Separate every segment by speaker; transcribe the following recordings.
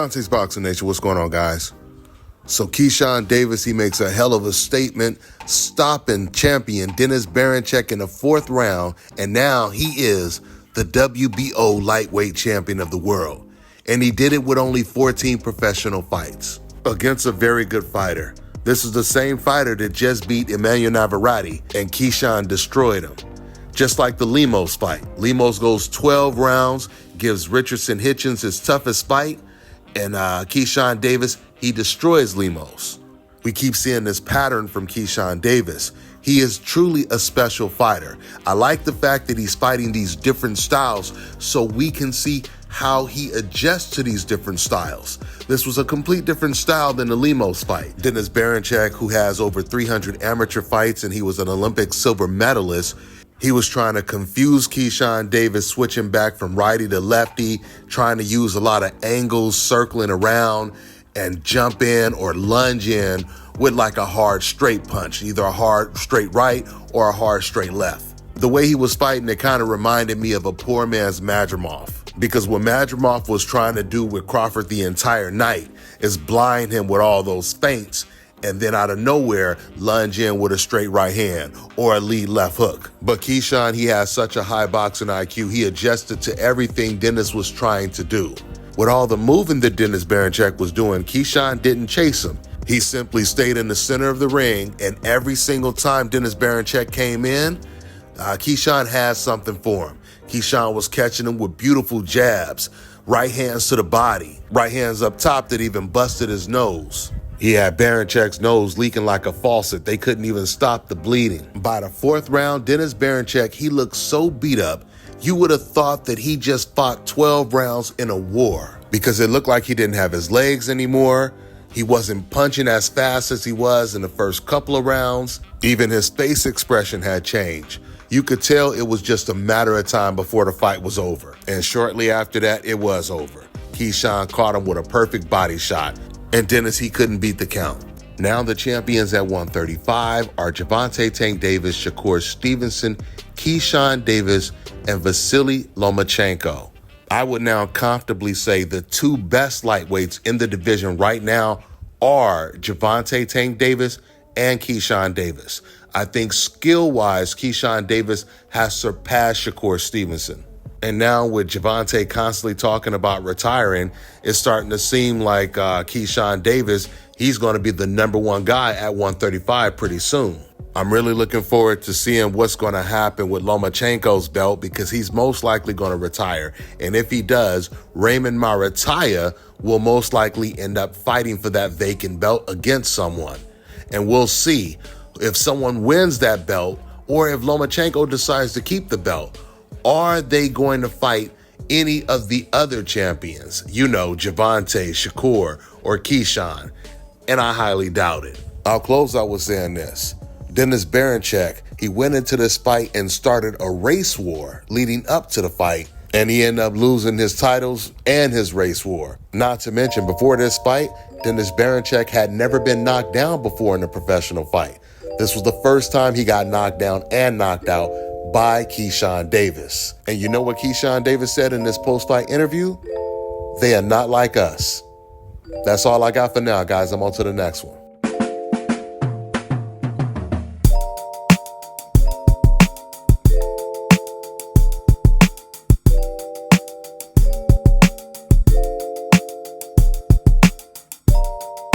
Speaker 1: Dontae's Boxing Nation, what's going on, guys? So Keyshawn Davis, he makes a hell of a statement, stopping champion Dennis Berinchk in the 4th round, and now he is the WBO lightweight champion of the world. And he did it with only 14 professional fights against a very good fighter. This is the same fighter that just beat Emmanuel Navarrete, and Keyshawn destroyed him. Just like the Lemos fight. Lemos goes 12 rounds, gives Richardson Hitchens his toughest fight, and Keyshawn Davis, he destroys Lemos. We keep seeing this pattern from Keyshawn Davis. He is truly a special fighter. I like the fact that he's fighting these different styles so we can see how he adjusts to these different styles. This was a complete different style than the Lemos fight. Dennis Berinchk, who has over 300 amateur fights and he was an Olympic silver medalist, he was trying to confuse Keyshawn Davis, switching back from righty to lefty, trying to use a lot of angles, circling around and jump in or lunge in with like a hard straight punch, either a hard straight right or a hard straight left. The way he was fighting, it kind of reminded me of a poor man's Madrimov, because what Madrimov was trying to do with Crawford the entire night is blind him with all those feints and then out of nowhere, lunge in with a straight right hand or a lead left hook. But Keyshawn, he has such a high boxing IQ, he adjusted to everything Dennis was trying to do. With all the moving that Dennis Berinchk was doing, Keyshawn didn't chase him. He simply stayed in the center of the ring, and every single time Dennis Berinchk came in, Keyshawn had something for him. Keyshawn was catching him with beautiful jabs, right hands to the body, right hands up top that even busted his nose. He had Berinchk's nose leaking like a faucet. They couldn't even stop the bleeding. By the 4th round, Dennis Berinchk, he looked so beat up, you would have thought that he just fought 12 rounds in a war, because it looked like he didn't have his legs anymore. He wasn't punching as fast as he was in the first couple of rounds. Even his face expression had changed. You could tell it was just a matter of time before the fight was over. And shortly after that, it was over. Keyshawn caught him with a perfect body shot, and Dennis, he couldn't beat the count. Now the champions at 135 are Gervonta Tank Davis, Shakur Stevenson, Keyshawn Davis, and Vasily Lomachenko. I would now comfortably say the 2 best lightweights in the division right now are Gervonta Tank Davis and Keyshawn Davis. I think skill-wise, Keyshawn Davis has surpassed Shakur Stevenson. And now with Gervonta constantly talking about retiring, it's starting to seem like Keyshawn Davis, he's going to be the #1 guy at 135 pretty soon. I'm really looking forward to seeing what's going to happen with Lomachenko's belt, because he's most likely going to retire. And if he does, Raymond Marataya will most likely end up fighting for that vacant belt against someone. And we'll see if someone wins that belt or if Lomachenko decides to keep the belt. Are they going to fight any of the other champions? You know, Gervonta, Shakur, or Keyshawn. And I highly doubt it. I'll close out with saying this. Dennis Berinchk, he went into this fight and started a race war leading up to the fight, and he ended up losing his titles and his race war. Not to mention, before this fight, Dennis Berinchk had never been knocked down before in a professional fight. This was the first time he got knocked down and knocked out by Keyshawn Davis. And you know what Keyshawn Davis said in this post-fight interview? They are not like us. That's all I got for now, guys. I'm on to the next one.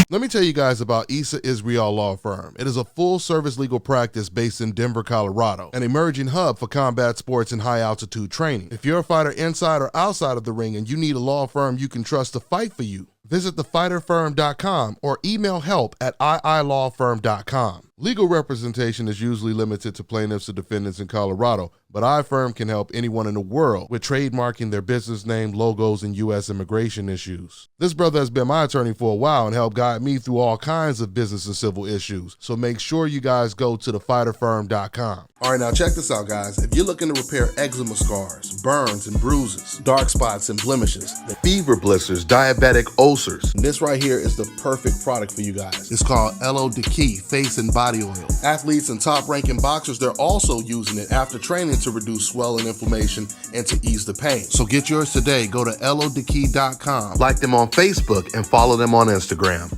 Speaker 1: Let me tell you guys about Issa Israel Law Firm. It is a full-service legal practice based in Denver, Colorado, an emerging hub for combat sports and high-altitude training. If you're a fighter inside or outside of the ring and you need a law firm you can trust to fight for you, visit thefighterfirm.com or email help@iilawfirm.com. Legal representation is usually limited to plaintiffs or defendants in Colorado, but iFirm can help anyone in the world with trademarking their business name, logos, and U.S. immigration issues. This brother has been my attorney for a while and helped guide me through all kinds of business and civil issues, so make sure you guys go to thefighterfirm.com. All right, now check this out, guys. If you're looking to repair eczema scars, burns and bruises, dark spots and blemishes, fever blisters, diabetic ulcers, this right here is the perfect product for you guys. It's called Elo Deki Face and Body Oil. Athletes and top-ranking boxers, they're also using it after training to reduce swelling, inflammation, and to ease the pain. So get yours today. Go to lodekey.com, like them on Facebook, and follow them on Instagram.